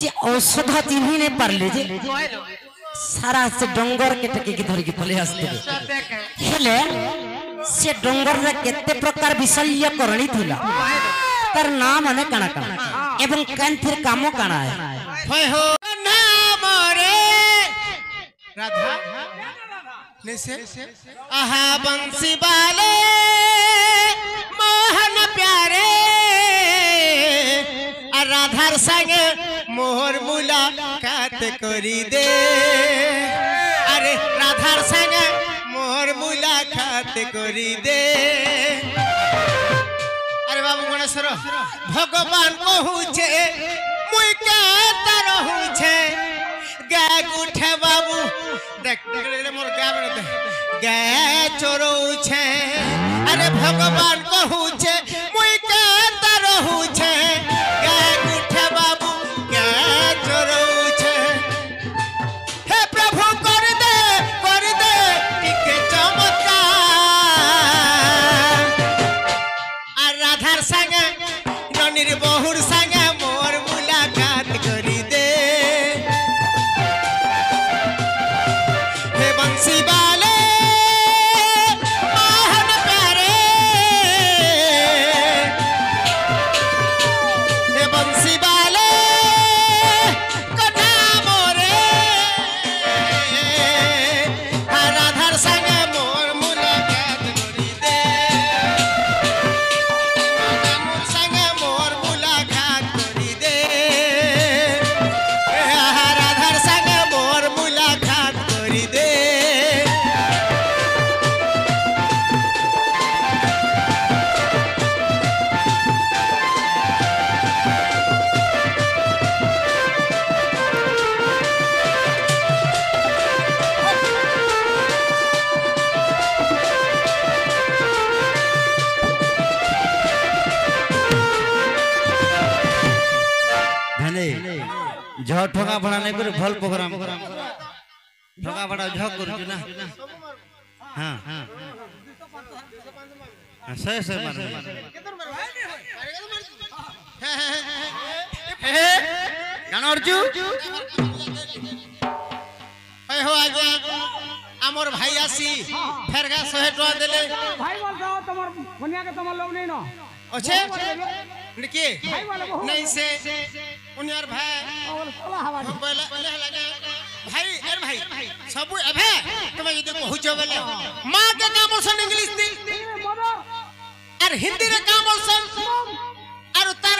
जे औषध चिन्ही नहीं पारले जे सारा से डंगर के टके की धर के पले आस्ते हेले से डंगर रे केते प्रकार विषय करणी थिला तर नाम माने काना काना एवं कैंथिर कामो काना है होय हो नाम रे राधा नैसे आहा बंसी वाले मोहन प्यारे राधार संगे मोहर मुलाकात करी दे अरे राधार संगे मोहर मुलाकात करी दे अरे बाबू गणेश्वर भगवान कहूचे मुई कहता रहूचे गाय उठे बाबू देख मोर गाय गाय चोरौछे अरे भगवान कहूचे मुई कहता रहूचे गाय उठे बाबू गाय चोरौछे हे प्रभु कर दे टिके चमत्कार आ राधार संगे ननीर बहुर संगे मोर मुलाकात करी दे हे बंसी वाले मोहन प्यारे हे बंसी वाले कथा मोरे राधार संगे मोर मुलाकात करी दे मोर संगे मोर मुलाकात करी दे राधार संगे मोर मुलाकात करी दे धने झ ठोका बड़ा नहीं करे भल प्रोग्राम ठोका बड़ा झ कर ना हां हां सही माने गाना अर्जु ओए हो आज हमर भाई आसी फेरगा 100 टका देले भाई बोल जाओ तमर बनिया के तमर लोग नहीं न ओछे निके नहीं से उनियार भाई और सोला हवा बोले लगे भाई अरे भाई सब अबे तुम यदि कहूचो बोले मां के काम बोलसन इंग्लिश दी मदर और हिंदी रे काम बोलसन और तार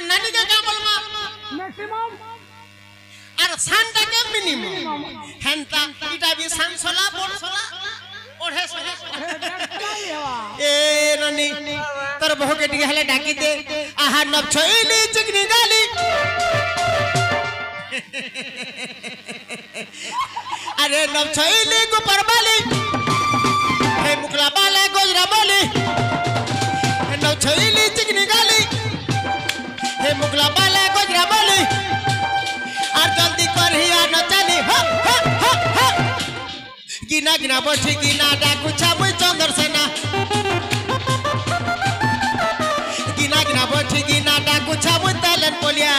नानी के काम बोल मां मैक्सिमम और सांता के मिनिमम हेंता इटा भी सांसोला बोलसोला ओढ़े सोला ए ननी तोर बहु के टिके हले डाकी दे आहा नब छोइली चिकनी डाली अरे नब छोइली गुपर बाली हे मुकला बाले गोजरा बाली नब छोइली चिकनी डाली हे मुकला बाले गोजरा बाली और जल्दी करहिया न चली हो हो हो गिना गिना बठी गिना डाकू छामुई चंदर सेना गिना गिना बठी गिना डाकू छामुई तलन पोलिया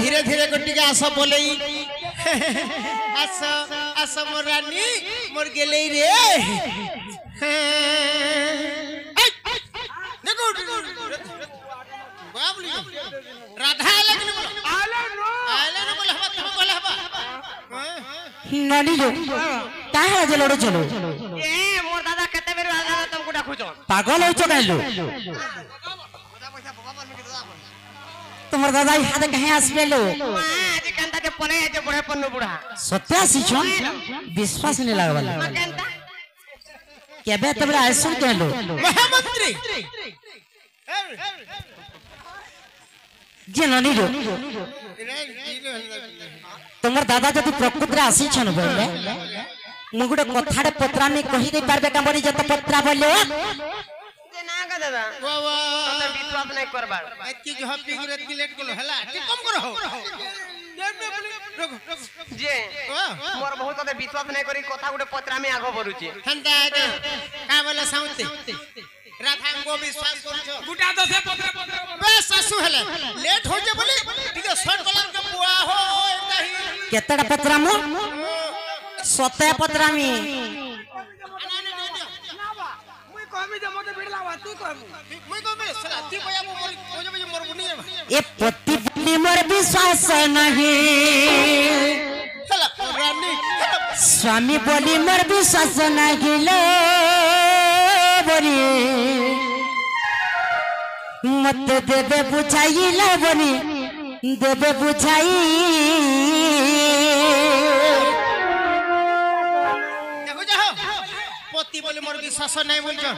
धीरे धीरे गोटी आस बोले आस आस मोर रानी मोर गेले रे देखो बाबली राधा लेकिन आले न बोले हवा तुम बोले हवा नानी जो ताहा जलोड़ो चलो ए मोर दादा कते बेर दादा तुमको डाकुचो पागल होइछो काइलो तुम्हार दादा हाथ कहीं आसबेलो आज कंता के पने जे बड़े पन्नु बुढ़ा सत्या सिचो विश्वास नहीं लागल केबे तबरे आइसुन केलो महामंत्री जे ननी रो तुमर दादा जति प्रकृति आसी छन बोले मु गुटे कथाडे पत्रा में कहि दे पारबे का बड़ी जत पत्रा बोले जे ना का दादा वाह वाह तोते विश्वास नहीं करबार एती जो हपी गिरत की लेट गेलो हला ती कम करो जे मोर बहुत तोते विश्वास नहीं करी कथा गुटे पत्रा में आगो बरुची हंदा के का बोले साउते राधा को विश्वास करछो गुटा तो से पत्रा बे सासू हले लेट हो जे बोली ठीक शॉर्ट कलर के बुआ हो कहीं केतडा पत्रा मु सते पत्रा में ए पति पत्नी मोर विश्वास नहीं स्वामी बोली मोर विश्वास नहीं लो बोली मत देवे बुझाई लो बोली देवे बुझाई पति बोले मोर विश्वास नहीं बोलछो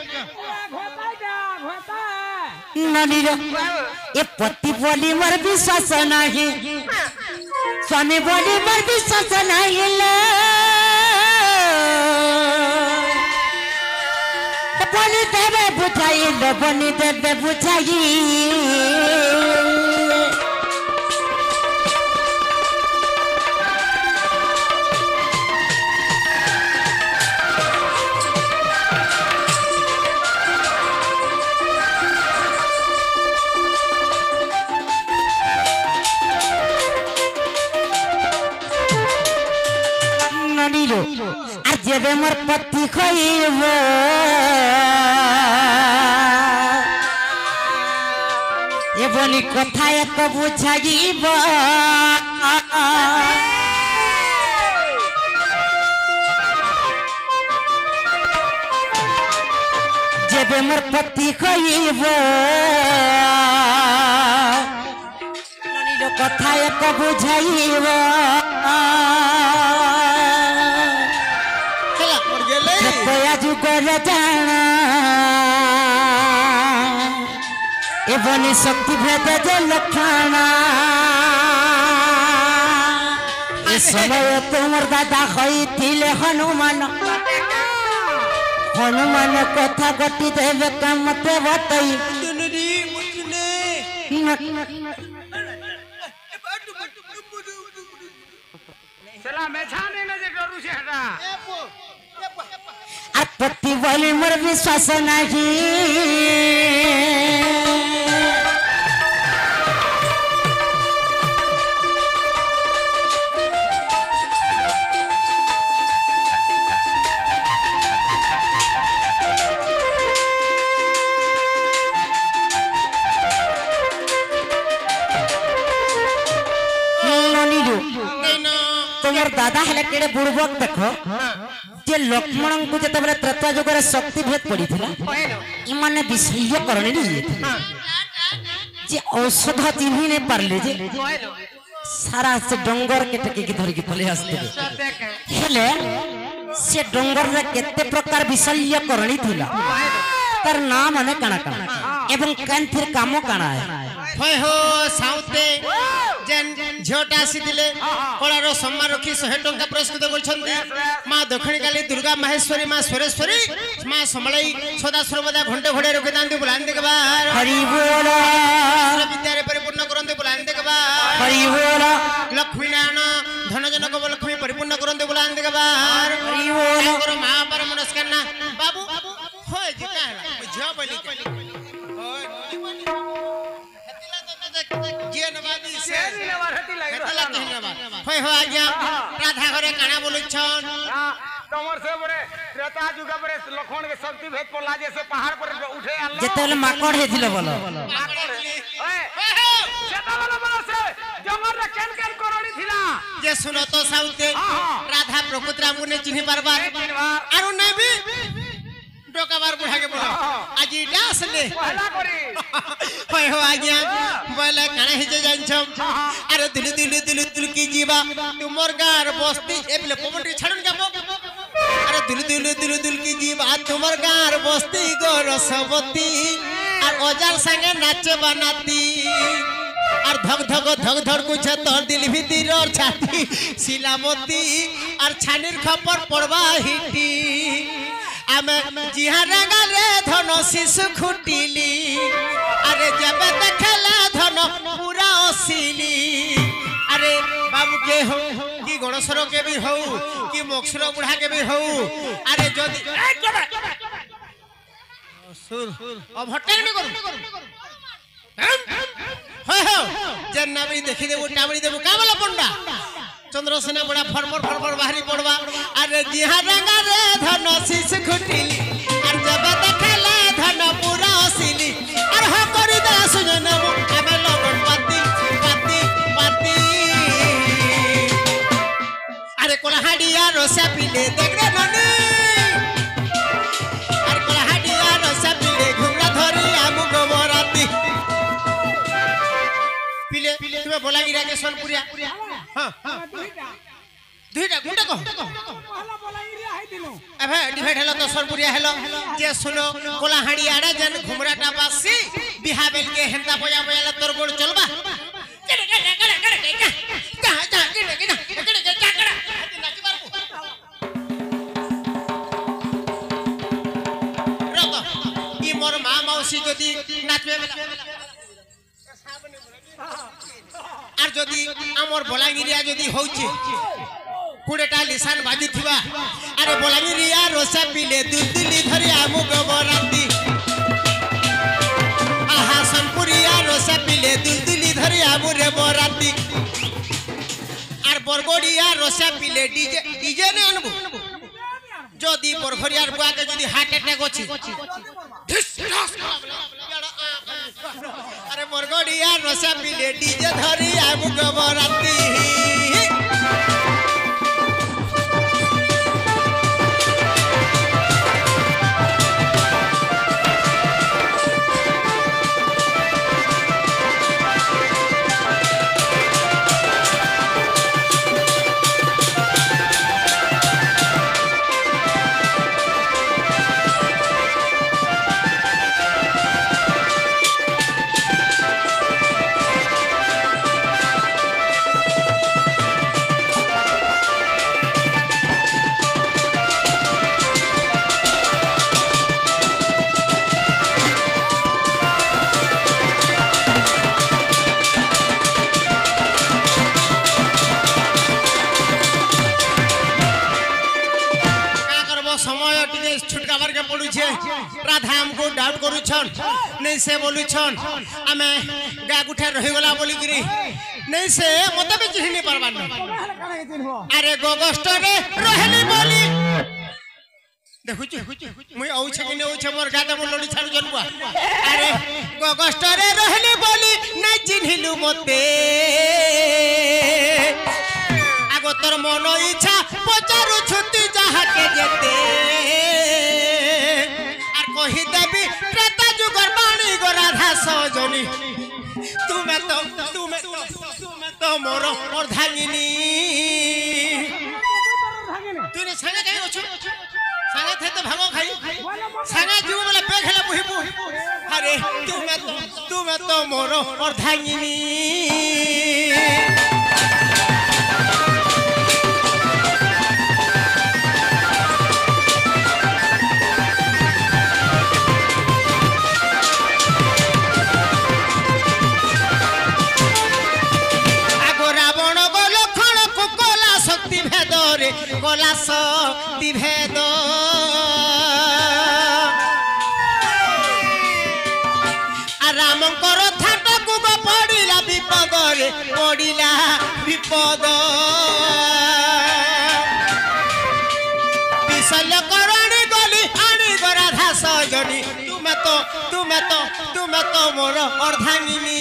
ननी रो ए पति बोली मोर विश्वास नहीं स्वामी बोली मोर विश्वास नहीं लो बोली देवे बुझाई लो बोली देवे बुझाई আর যেবে মোর পতি খইব এ বলি কথা এক বুঝাইব যেবে মোর পতি খইব কথা এক বুঝাইব जाना एवनी शक्ति भेद जे लखाना ए समय तुमर दादा हईथिले हनुमान हनुमान कथा गति देवे काम ते बतई चला मैं छाने न जे करू से हटा पति बोली मोर विश्वास नहीं तुम्हार दादा हेले केड़े बुड़बक देखो जे लक्ष्मण को जते बेले त्रेता युग रे शक्ति भेद पड़ी थिला इ माने विषय करणे नहीं जे औषध चिन्ही ने पारले जे सारा से डंगर के टके के धरि के पले आस्ते हेले से डंगर रे केते प्रकार विषय करणी थिला तर नाम माने काना काना एवं कान फिर कामो काना है होय हो साउते जेन झोटा सिदिले कोलारो सम्मान रखी 100 टंका पुरस्कृत बोलछन्ती मां दक्षिण काली दुर्गा महेश्वरी मां सुरेश्वरी मां समलई सदा सर्वदा घंटे घोड़े रखे दांती बुलांदे के बाहर हरि बोल विद्या रे परिपूर्ण करंते बुलांदे के बाहर हरि बोल लक्ष्मी नारायण धन जनक लक्ष्मी परिपूर्ण करंते बुलांदे के बाहर हरि बोल करो मां पर नमस्कार ना बाबू होय जिता झिया बोली होय जे नवादी से नवारती लगे हेतला कहनवा होय हो आज्ञा राधा घरे काना बोलछन तमर से बरे त्रेता युग बरे लखन के शक्ति भेद पड़ला जैसे पहाड़ पर उठे आलो जेतेले माकड़ हेथिले बोलो ओए सेता वाला बोलो से जंगल रे केन केन करणी थिला जे सुनो तो साउते राधा प्रकृति मुने चिन्हि पारबार आरो नै भी डोकाबार बुढ़ा के बोलो आज डास ले पहला करी होय हो आज्ञा बोले काना हिजे जानछम अरे दिल दिल दिल दिल की जीवा तुमर गार बस्ती एबले पमटी छाड़न का अरे আরে দুল কি জীবা তোমার গাঁর বস্তি গো রসবতী আর অজার সঙ্গে নাচে বানাতি আর ধক ধক কুছে তোর দিল ভিতর ছাতি শিলামতি আর ছানির খপর পড়বা হিটি আমি জিহারা গালে ধন শিশু খুটিলি আরে যাবে দেখালা ধন পুরা অসিলি আরে বাবু কে হো কি গণসর কে বি হও কি মকসুর বুড়া কে বি হও আরে যদি সুর অভট্টানি করু হয় হয় যে নামি দেখি দেবো টাবড়ি দেবো কামলা পন্ডা চন্দ্রসেনা বড়া ফরফর বাহারি পড়বা আরে জিহারা গালে ধন শিশু খুটিলি আর যাবে দেখালা ধন পুরা অসিলি আর হ করি দা সুজে নেব আমি লগন পাতি আরে কোলাহাডিয়া রসা পিলে দেখরে ননি আর কোলাহাডিয়া রসা পিলে ঘুমরা ধরি আমু গোবরাতি পিলে তুমি বলাগিরা কে সোনপুরিয়া হ্যাঁ দুইটা গুটা কো এবে ডিভাইড হলো তো সোনপুরিয়া হলো যে শুনো কোলাহাডিয়া রে যেন ঘুমরাটা বাসি বিহাবেল কে হেন্তা বয়া বয়ালা তোর গোড় চলবা যদি নাচবে আর যদি আমার বলাঙ্গিরিয়া যদি হচ্ছে 20টা লিসান বাজি থিবা আরে বলাঙ্গিরিয়া রসা পিলে দুলদুলি ধরি আমু গোবরাতি আহা সোনপুরিয়া রসা পিলে দুলদুলি ধরি আমু রে বরাতি আর বরগড়িয়া রসা পিলে ডিজে নে আনবো যদি বরঘরিয়ার বুয়াকে যদি হার্ট অ্যাটাক আছে আরে বরগড়িয়া রসা পিলে ডিজে ধরি আমু গোবরাতি राधा हमको डाउट करूछन नहीं से बोलुछन आमे गाग उठा रही गला बोली गिरी नहीं से मते भी चिन्ह नहीं परबान अरे गोगस्ट रे रहली बोली देखुछु मुई औ छ कि नै औ छ मोर गादा मोर लड़ी छाड़ू जनबा अरे गोगस्ट रे रहली बोली नहीं चिन्हिलु मते आगो तोर मन इच्छा पचारु छुती जहा के जेते कही देवी त्रेता जुगर बाणी गो राधा सजनी तुम्हें तो मोर अर्धांगिनी तूने संगे कहीं अछु संगे थे तो भागो खाई संगे जीव बोले पे खेला बुहिबु अरे तुम्हें तो मोर अर्धांगिनी कला शक्ति भेद रामकर थाटकू पड़ा विपद रे पड़ा विपद विशल्य करणी गली आनी राधा सजनी तुम्हें तो मोर अर्धांगिनी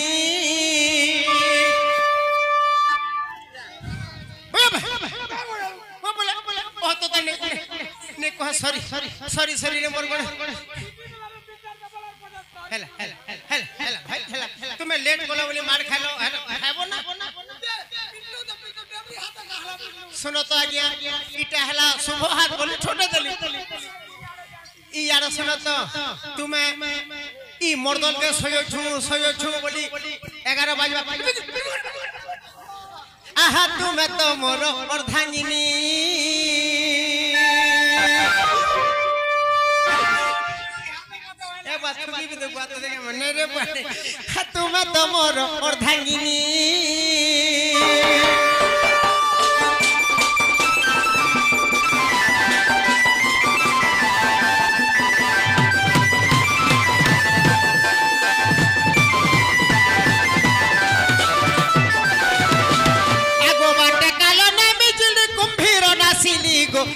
सॉरी रे मोर हेला तुम्हें लेट बोला बोली मार खालो खाबो ना सुनो तो आज्ञा ई इटा हला शुभ हाथ बोली छोटे दली ई यार सुन तो तुम्हें ई मर्दल के सोयो छु बोली 11 बजवा आहा तुम्हें तो मोर अर्धांगिनी ए बात की भी तो बात देखे मने रे बात तुम्हें तो मोर अर्धांगिनी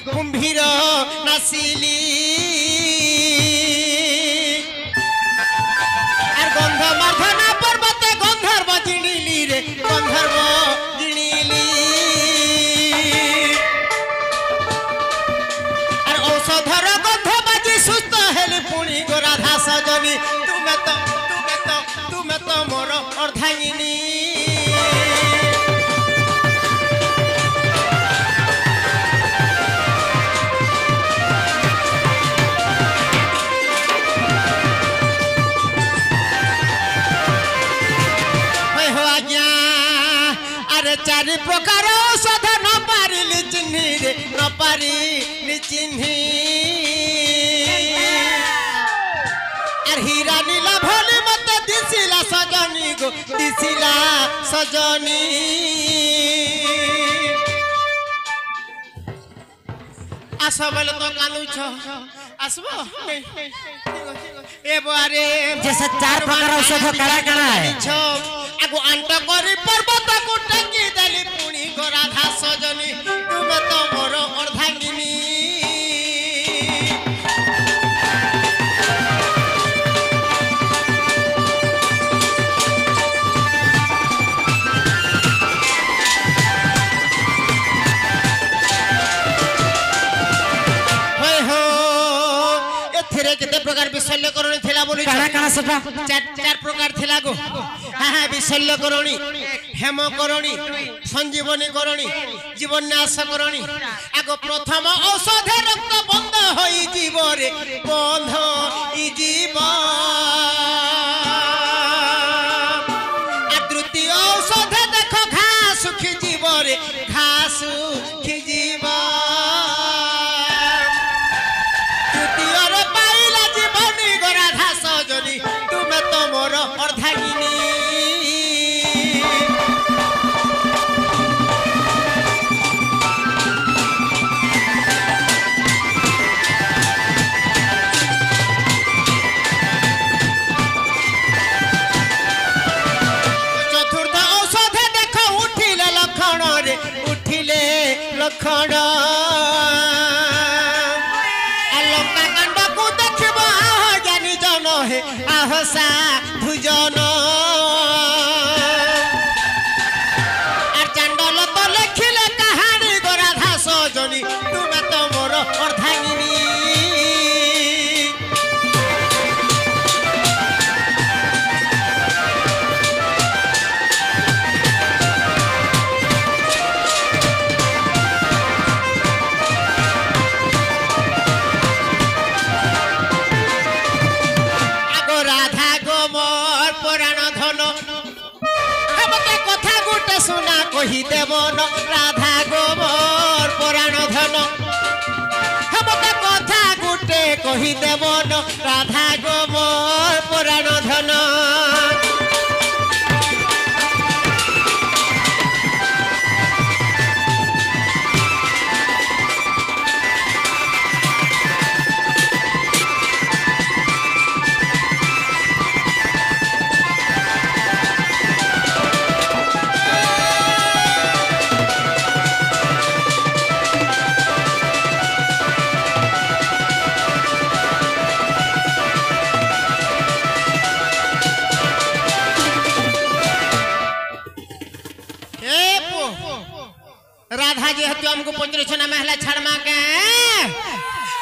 कुंभीर नासिली और गंध मार्धना पर्वते गंधर्व जिणिली रे गंधर्व जिणिली और औषधर गंध बाजी सुस्त हेली पुणी गो राधा सजनी तुम्हें तो मोर अर्धांगिनी चारि प्रकार औषध न पारिली चिन्ही रे न पारिली चिन्ही और हीरा नीला भोली मत दिसिला सजनी गो दिसिला सजनी आस बोले तो कानू छ आसबो ए बारे जैसे 4 प्रकार औषध करा है आगो अंत करी पर्वत को टंगी दली पुणी गो राधा सजनी तुम्हें तो मोर अर्धांगिनी केते प्रकार विशल्य करणी थिला बोली काना सेटा 4 प्रकार थिला गो हां विशल्य करणी हेम करणी संजीवनी करणी जीवन नाश करणी आगो प्रथम औषध रक्त बंध होई जीव रे बंध ई जीव द्वितीय औषध देखो घास सुखी जीव रे घास सुखी जीव तुम्हें तो मोर अर्धांगिनी चतुर्थ औषध देख उठिले लक्षण रे उठिले लक्षण आहसा भुजन और चंडल तो लिखिले कहानी गो राधा सजनी तुम्हें तो मोर अर्धांगिनी सुना कही देव न राधा गोबर पुराण धन हमके कथा गुटे कही देव न राधा गोबर पुराण धन राधा जी हत्या हमको पंजरे छना महला छड़मा के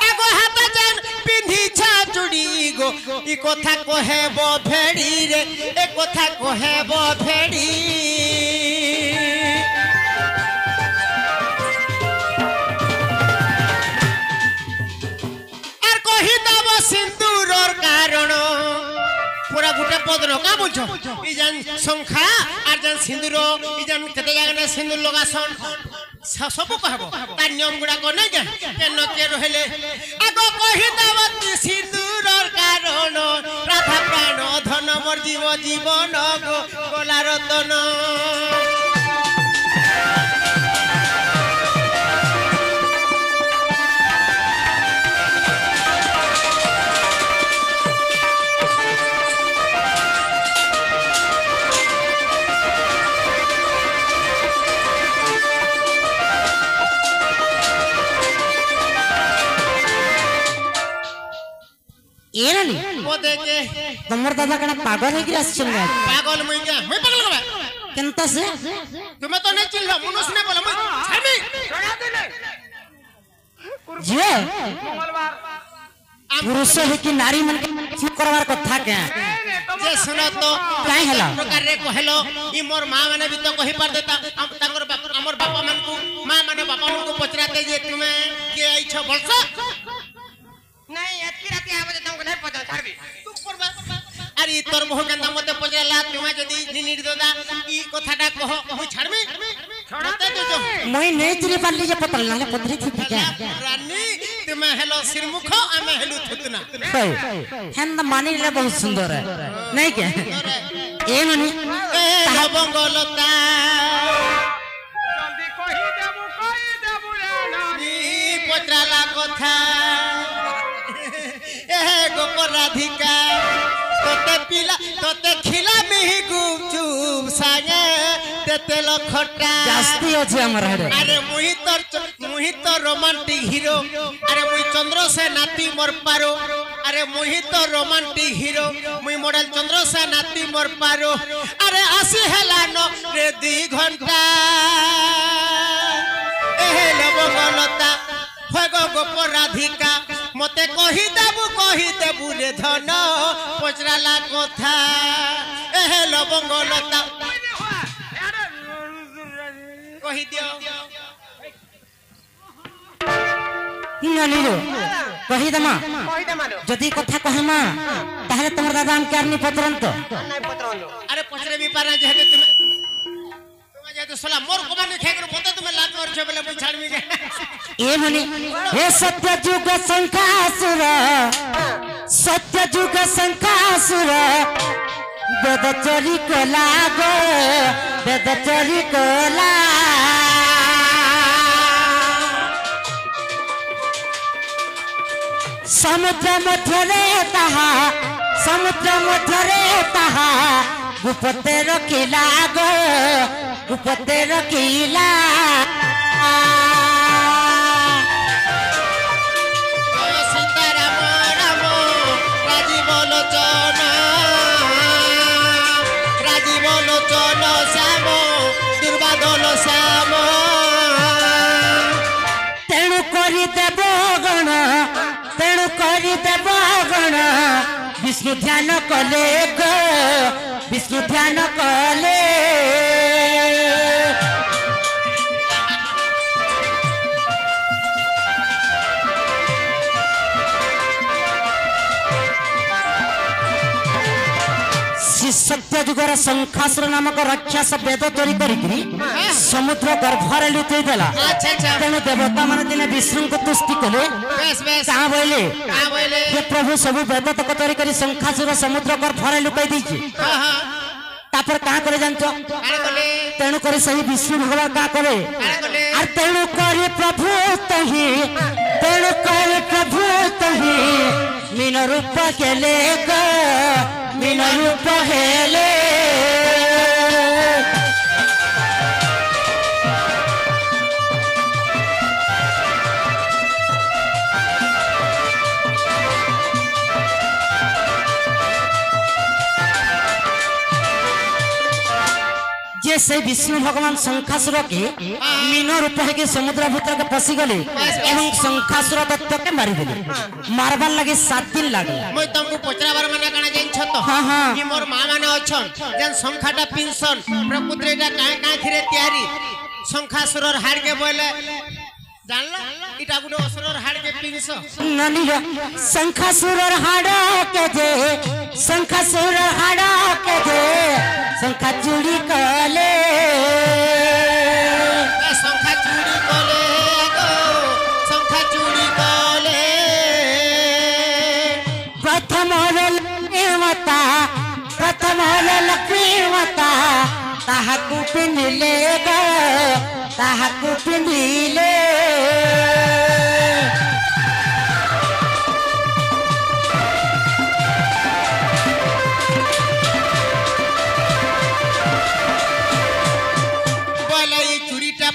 एगो हाथ जन पिंधी छा चुड़ी गो ई कथा कहे बो भेड़ी रे ए कथा कहे बो भेड़ी बदन का बोलछो ई जन संखा आर जन सिंदूर ई जन केते जागने सिंदूर लगासन सब कहबो ता नियम गुडा को नै के केन के रहले आगो कहि दावती सिंदूरर कारण राधा प्राण धन मोर जीवन गोला रतन ಏನನಿ मोदे के तमर दादा कना पागल है कि आश्चर्य है पागल मुई पागल कबा केनता से तुम्हें तो नहीं चिल्ला मनुष्य ने बोला मुई छामी छोड़ा दे ले जे मंगलवार पुरुष है कि नारी मन के ठीक करवार कथा के जे सुनो तो काहे हला प्रकार रे कहलो ई मोर मां माने भी तो कहि पार देता तांगर हमर बापा मन को मां माने बापा मन को पचराते जे तुम्हें के आई छ बोलछ नहीं एतकी राती आवे तुमको नहीं पता छाड़ी तू करबा अरे तोर मोह गंदा मते पचराला तुम्हें जदी निनिर दादा ई कथाटा कह मुई छाड़मी छोड़ा दे जो मैं नहीं चिरी पाली जे पतल ना पतरी थी क्या रानी तुम्हें हेलो सिरमुख आमे हेलु थुतना हेंद मानी ले बहुत सुंदर है नहीं क्या ए मनी ए बंगलता जल्दी कहि देबु रे नानी पचराला कथा ए गोपराधिका तोते पिला तोते खिला मिहि गुपचुप संगे तेते लखटा जास्ती होছে আমার হেরে अरे मुहि तो रोमांटिक हीरो अरे मुई चंद्र से नाती मोर पारो अरे मुहि तो रोमांटिक हीरो मुई मॉडल चंद्र से नाती मोर पारो अरे आसी हेला न रे 2 घंटा ए लबगलता भगो गोपराधिका मते कहि देबु रे धन पचराला कथा ए लबगलता कहि दियो नानी रो कहि दमा कहि दे मानो जदी कथा कहमा ताहले तमर दादा हम केर नि पतरंत नहीं पतरलो अरे पचरे भी पारा जेते तुम्हें जेते सला मोर कमाने खेकर पता तुम्हें लात मार छे बोले मुई छाड़मी के ए मनी हे सत्य जुग संकासुर वेद चोरी कला गो वेद चोरी कला समुद्र मध्यरे ताहा गुपते रखिला गो गुपते रखिला सीताराम राम राजीव लोचन श्याम दुर्बादन श्याम तेणु करी देव गण विष्णु ध्यान कले गो विष्णु ध्यान कले सत्य जुगर शंखासुर नामक राक्षस वेद चोरी करी समुद्र गर्भरे लुचई देला तेणु देवता मान दिने विष्णु को तुष्टि कले कहाँ बोले ये प्रभु सब वेद तक चोरी करी शंखासुर समुद्र गर्भरे लुकाई दी तापर कहाँ करे जानचो तेणु करी सही विष्णु भगवान कहाँ करे और तेणु करी प्रभु तही मीन रूप केले गो मीन रूप हेले जे से विष्णु भगवान शंखासुर के मीन रूप है समुद्र भीतर के पसी गले एवं शंखासुर दत्त के मारी देले मारबार लगे 7 दिन लागे मैं तुमको पचराबार माने काना जाइन छ तो हां हां कि मोर मां माने अछन जन शंखाटा पिनसन प्रकृतिटा काहे काहे थिरे तयारी शंखासुरर हार के बोले जानला इटा गुटे असुरर हाड़ के पिंस ननिया शंखासुरर हाड़ा के जे शंखासुरर हाड़ा के जे शंखा चूड़ी कले शंखा चूड़ी कले गो शंखा चूड़ी कले प्रथम लक्ष्मी माता ताहाकु पिंधिले गो ताहाकु पिंधिले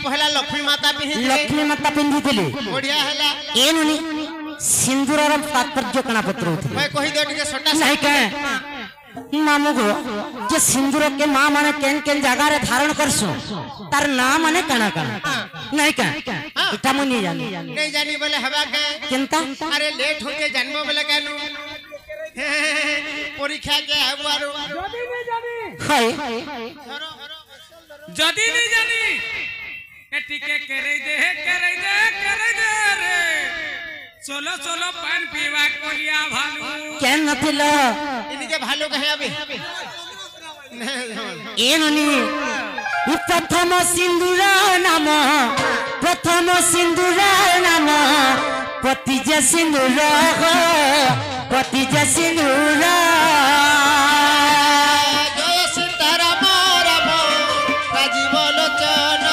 पहला लक्ष्मी माता पिंधि थिले बढ़िया हला एनुनी सिंदूरर तात्पर्य कणा पत्र होथिले भाई कहि दे ଟିକେ छोटा नहीं के मामू गो जे सिंदूर के मां माने केन केन जगह रे धारण करसु तार नाम माने कणा कणा नहीं के इटा मु नहीं जानी बोले हवा के केनता अरे लेट होके जन्म बोले केनु परीक्षा के हवारो हाय जदी नहीं जानी टिके करे दे रे सोलो सोलो पान पीवा कोलिया भालू केन नथिला इनके भालू कहे अबे एनुनी प्रथम सिंदूर नाम पतिज सिंदूर जय सीताराम राम राजीव लोचन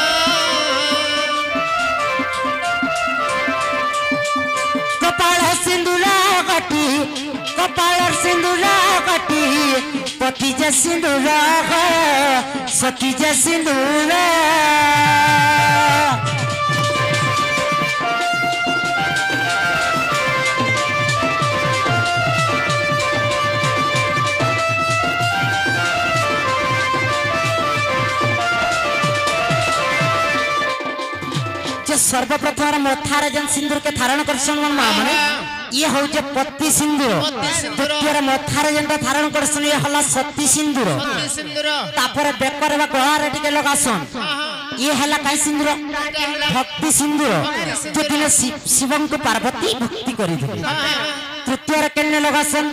कपाल सिंदूर कटी पतिज सिंदूर सतीज सिंदूर सर्वप्रथम मथार जन सिंदूर के धारण करसन मन मां माने ये हो जे पत्ती सिंदूर द्वितीय मथार जन धारण करसन ये हला सती सिंदूर तापर बेकर बा गळा रे टिके लगासन ये हला काय सिंदूर भक्ति सिंदूर जो दिन शिवम को पार्वती भक्ति करी दिले तृतीय केने लगासन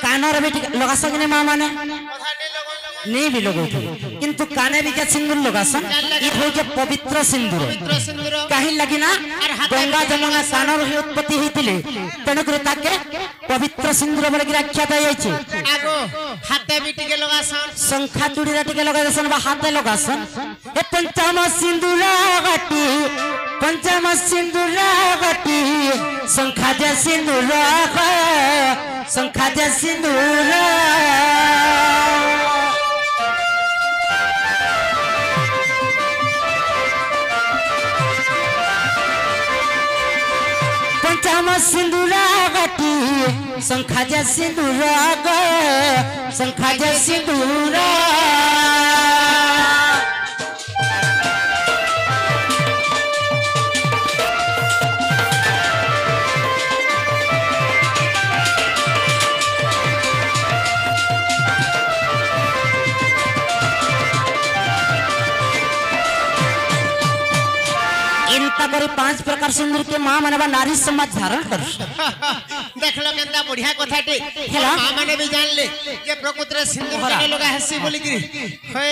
कानर भी लगासन ने मां माने नहीं भी लोग किंतु काने भी क्या सिंदूर लगासन ये हो जे पवित्र सिंदूर कहीं लगी ना गंगा जमुना कानर ही उत्पत्ति होइतिले तने करे ताके पवित्र सिंदूर बोले कि आख्या दय जायछि आगो हाथे भी टिके लगासन शंखा चूड़ी रे टिके लगासन बा हाथे लगासन ए पंचम सिंदूर गटी शंखा जे सिंदूर पंचम सिंदूर गटी शंखा जे सिंदूर करी 5 प्रकार सिंदूर के मां माने नारी समाज धारण कर देख लो केंता बढ़िया कथाटे हेला मां माने भी जान ले जे प्रकृति रे सिंदूर के लगा हसी बोली कि हे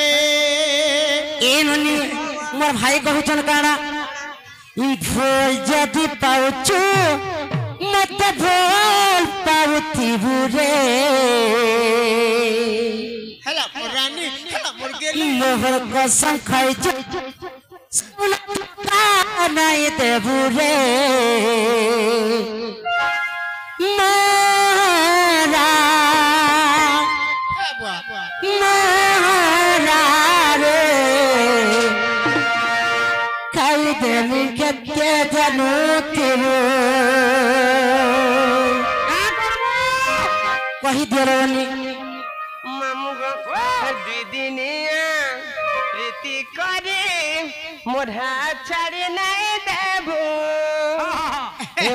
ए ननी मोर भाई कहउछन काना ई भोल जदी पाउछु मते भोल पाउती बुरे हेला रानी हेला मोर गेली मोहर कसम खाइ छु नहीं देबुरे मारा रे खाई देवी के जानू तेरो कही दियो मामू गो दीदिनिया प्रीति करे मोढ़ा छाड़ी नहीं देबू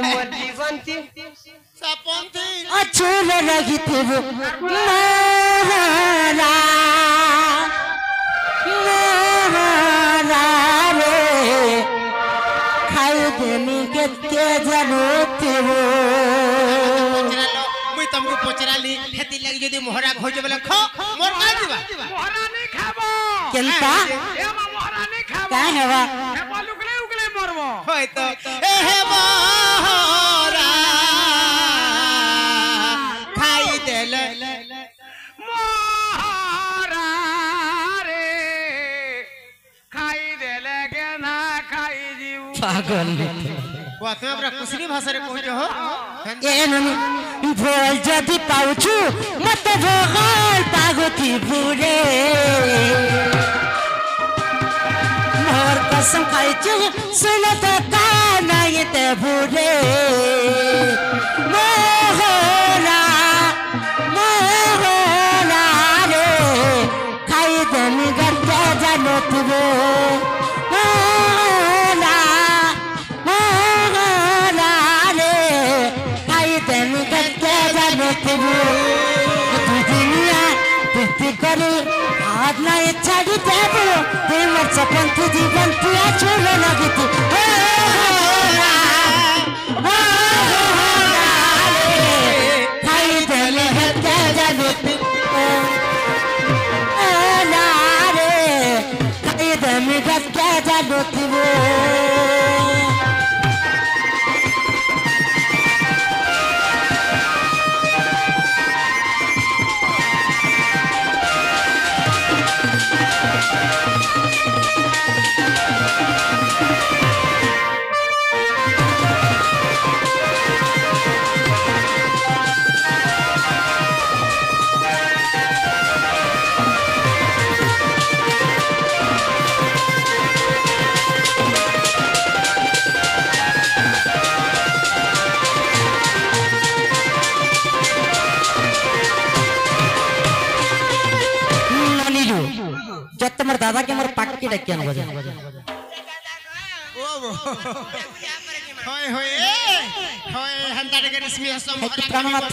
मोर जीवन की सपंथी अचूल रही तेबू मारा रे खाई दे के जानुथिबो पचरालो मुई तुमको पचराली हेती लगी जदी मोहरा खोज बोले खो मोर का दिबा मोहरा नहीं खाबो केनता ए मोहरा नहीं खाबो का हेवा हे बालुकले उगले मरबो होय तो ए हे मोहरा खाई देले मोहरा रे खाई देले के ना खाई जीव पागल बुआ तुम हमरा कुसरी भाषा रे कहज हो ए ननी भोल जदी पाउछु मत भोगल पागोती बुरे मोर कसम खाइछु सुन तो काना ये बुरे मोहरा मोहरा रे खाई दनी गत्ता जानो तुबो मोहरा मोहरा रे खाई दनी गत्ता जानो तुबो दुनिया तुझे करे हाथ ना ये छाड़ी देबो ते मर सपन तू जीवन तू छोड़ो ना कि तू खाई देले गत्ता जानो तुबो ना रे खाई दनी गत्ता जानो तुबो तुम्हारे दादा के मोर पाक्की डकियान बजा होय होय होय हंता रे रश्मि हसम प्राणनाथ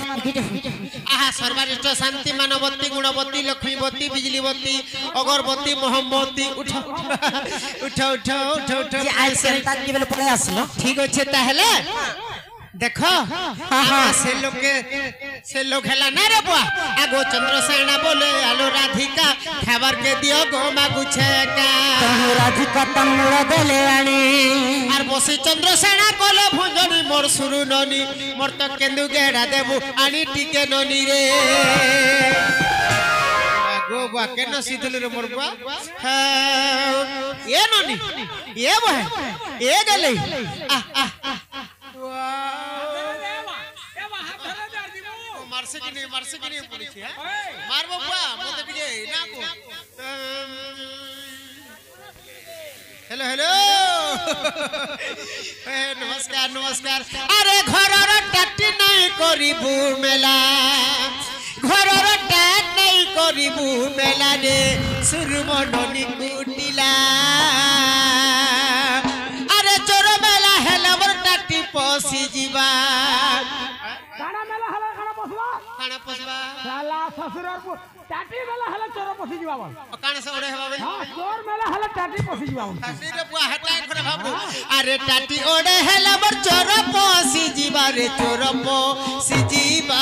आहा सर्वरिष्ठ शांति मानवती गुणवती लक्ष्मीवती बिजलीवती अगरबती मोहम्मती उठ उठ उठ उठ उठ जे आई सेंटा के बेले पळे आसलो ठीक अच्छे ताहले देखो हाँ से लोग हेला ना रे बुआ आगो चंद्रसेना बोले आलो राधिका खबर के दियो गो मागु छेका तनु राधिका तनुर देले आनी आर बसी चंद्रसेना कोले भुंजनी मोर सुरु ननी मोर तो केंदु गेड़ा देबु आनी टिके ननी रे आगो बुआ केन सीधल रे मोर बुआ ये ननी ये बुआ ये गले आ मारसे कि नहीं पुलिस है मारबो बुआ मते टिके ना को हेलो हेलो नमस्कार नमस्कार अरे घरर टाटी नहीं करिबू मेला घरर टाट नहीं करिबू मेला रे सुरमननी कुटिला अरे चोर मेला हेला मोर टाटी पसी जीवा काना मेला हला खाना पसबा साला ससुरपुर टाटी मेला हला चोर पसी जीवा बोल काना से ओडे हेबा बे हां चोर मेला हला टाटी पसी जीवा बोल टाटी रे बुआ हटाई करे बाबू अरे टाटी ओडे हेला मोर चोर पसी जीवा रे चोर पसी जीवा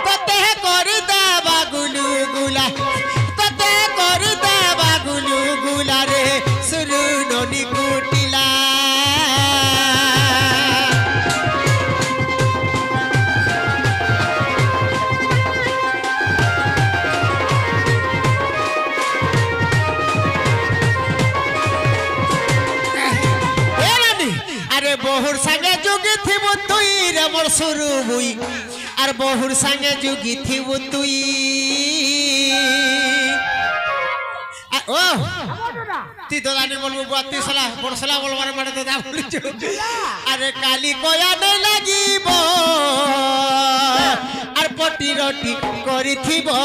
कते करि देबा गुलु गुला कते करि देबा गुलु गुला रे सुरु ननी कुटिला बहुर संगे जुगी थी तुई रे मोर सुरु हुई और बहुर संगे जुगी थी तुई ओ ती तो दानी बोलबो बुआती सला बड़सला बोलबारे मारे तो दा बोली अरे काली कोया नहीं लागिबो और पटी रोटी करी थीबो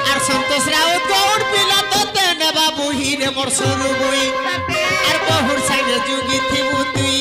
और संतोष राव दौड़ पिला तो तेने बाबू ही रे मोर सुरु हुई और बहुर संगे जुगी थी तुई